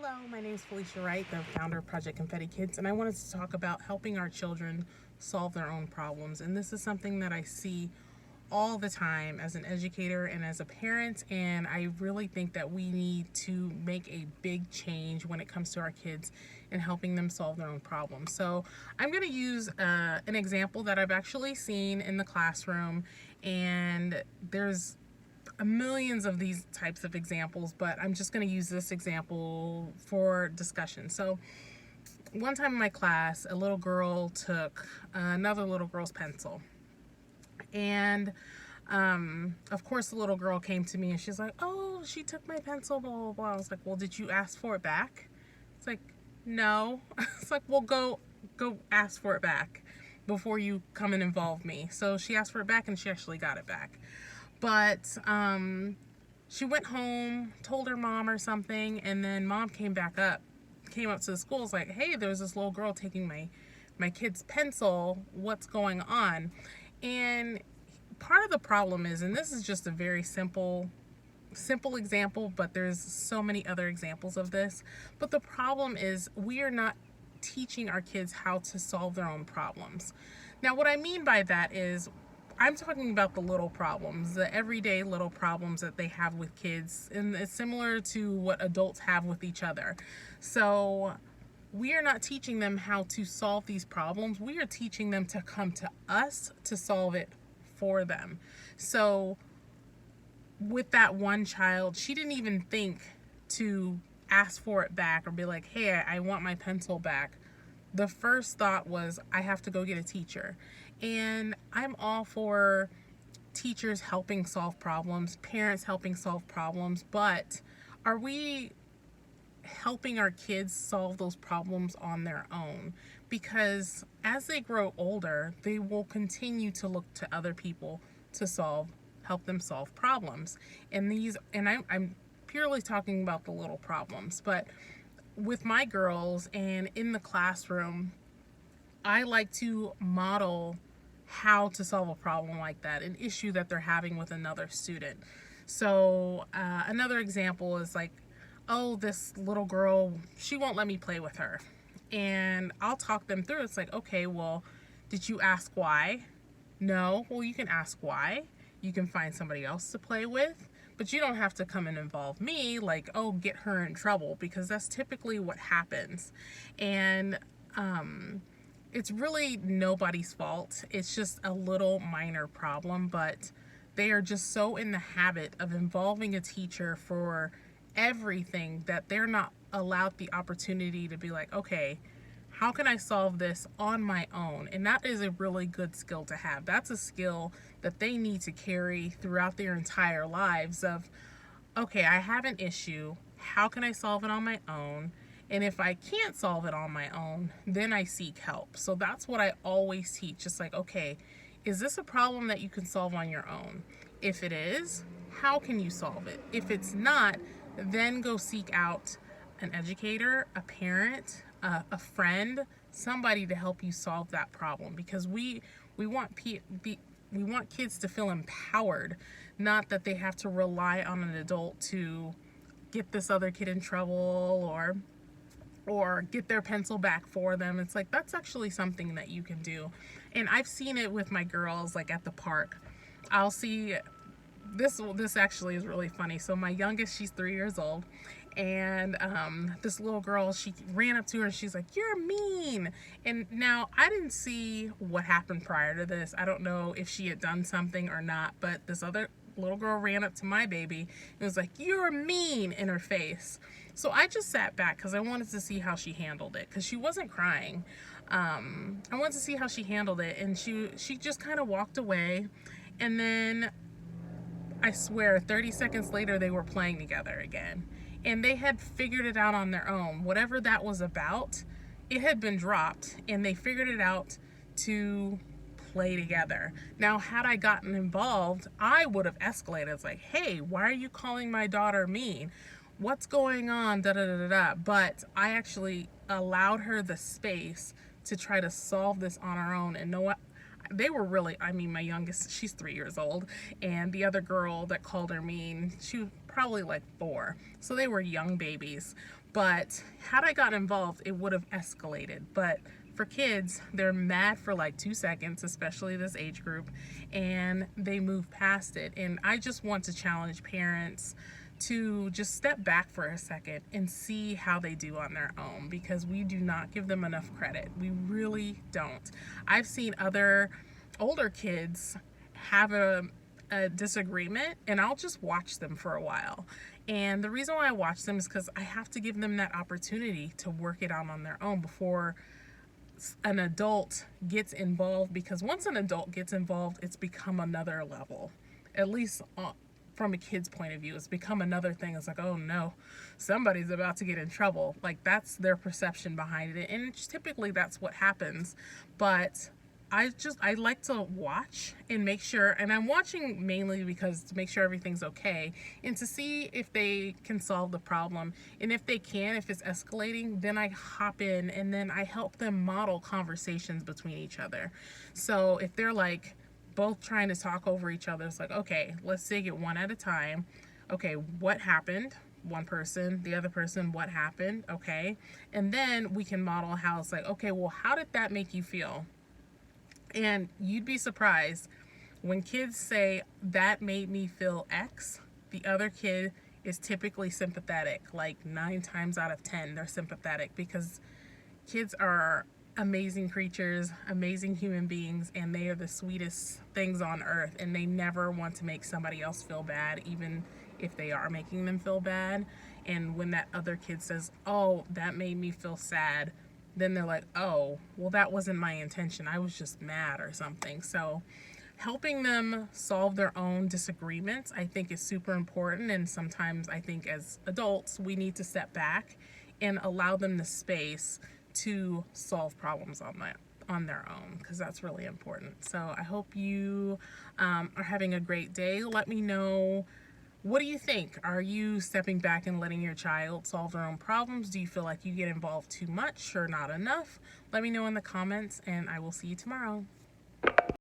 Hello, my name is Felicia Wright, the founder of Project Confetti Kids, and I wanted to talk about helping our children solve their own problems. And this is something that I see all the time as an educator and as a parent, and I really think that we need to make a big change when it comes to our kids and helping them solve their own problems. So I'm going to use an example that I've actually seen in the classroom, and there's millions of these types of examples, but I'm just going to use this example for discussion. So one time in my class, a little girl took another little girl's pencil, and of course the little girl came to me and she's like, oh, she took my pencil, blah blah blah. I was like, well, did you ask for it back? It's like, no. It's like, well, go ask for it back before you come and involve me. So she asked for it back and she actually got it back. But she went home, told her mom or something, and then mom came up to the school, was like, hey, there's this little girl taking my kid's pencil, what's going on? And part of the problem is, and this is just a very simple example, but there's so many other examples of this, but the problem is we are not teaching our kids how to solve their own problems. Now, what I mean by that is, I'm talking about the little problems, the everyday little problems that they have with kids, and it's similar to what adults have with each other. So we are not teaching them how to solve these problems. We are teaching them to come to us to solve it for them. So with that one child, she didn't even think to ask for it back or be like, hey, I want my pencil back. The first thought was, I have to go get a teacher. And I'm all for teachers helping solve problems, parents helping solve problems, but are we helping our kids solve those problems on their own? Because as they grow older, they will continue to look to other people to help them solve problems. And I'm purely talking about the little problems, but with my girls and in the classroom, I like to model how to solve a problem like that, an issue that they're having with another student. So another example is like, oh, this little girl, she won't let me play with her. And I'll talk them through. It's like, okay, well, did you ask why? No. Well, you can ask why. You can find somebody else to play with. But you don't have to come and involve me, like, oh, get her in trouble, because that's typically what happens. And it's really nobody's fault. It's just a little minor problem, but they are just so in the habit of involving a teacher for everything that they're not allowed the opportunity to be like, okay, how can I solve this on my own? And that is a really good skill to have. That's a skill that they need to carry throughout their entire lives of, okay, I have an issue. How can I solve it on my own? And if I can't solve it on my own, then I seek help. So that's what I always teach. Just like, okay, is this a problem that you can solve on your own? If it is, how can you solve it? If it's not, then go seek out an educator, a parent, a friend, somebody to help you solve that problem, because we want kids to feel empowered, not that they have to rely on an adult to get this other kid in trouble or get their pencil back for them. It's like, that's actually something that you can do. And I've seen it with my girls, like at the park. I'll see this actually is really funny. So my youngest, she's 3 years old, and this little girl, she ran up to her and she's like, you're mean. And now I didn't see what happened prior to this. I don't know if she had done something or not, but this other little girl ran up to my baby and was like, you're mean, in her face. So I just sat back because I wanted to see how she handled it, because she wasn't crying. I wanted to see how she handled it, and she just kind of walked away. And then I swear 30 seconds later they were playing together again, and they had figured it out on their own. Whatever that was about, it had been dropped, and they figured it out to play together. Now, had I gotten involved, I would have escalated. It's like, hey, why are you calling my daughter mean? What's going on? Da da da da da. But I actually allowed her the space to try to solve this on her own. And know what? They were really, I mean, my youngest, she's 3 years old, and the other girl that called her mean, she was probably like 4. So they were young babies. But had I gotten involved, it would have escalated. But for kids, they're mad for like 2 seconds, especially this age group, and they move past it. And I just want to challenge parents to just step back for a second and see how they do on their own, because we do not give them enough credit. We really don't. I've seen other older kids have a disagreement, and I'll just watch them for a while. And the reason why I watch them is because I have to give them that opportunity to work it out on their own before an adult gets involved, because once an adult gets involved, it's become another level. At least from a kid's point of view, it's become another thing. It's like, oh no, somebody's about to get in trouble. Like, that's their perception behind it, and typically that's what happens. But I like to watch and make sure, and I'm watching mainly because to make sure everything's okay and to see if they can solve the problem. And if they can, if it's escalating, then I hop in and then I help them model conversations between each other. So if they're like both trying to talk over each other, it's like, okay, let's take it one at a time. Okay, what happened? One person, the other person, what happened? Okay. And then we can model how it's like, okay, well, how did that make you feel? And you'd be surprised when kids say, that made me feel X, the other kid is typically sympathetic. Like 9 times out of 10, they're sympathetic, because kids are amazing creatures, amazing human beings, and they are the sweetest things on earth. And they never want to make somebody else feel bad, even if they are making them feel bad. And when that other kid says, oh, that made me feel sad, then they're like, oh, well, that wasn't my intention. I was just mad or something. So helping them solve their own disagreements, I think, is super important. And sometimes I think as adults, we need to step back and allow them the space to solve problems on their own, because that's really important. So I hope you are having a great day. Let me know, what do you think? Are you stepping back and letting your child solve their own problems? Do you feel like you get involved too much or not enough? Let me know in the comments, and I will see you tomorrow.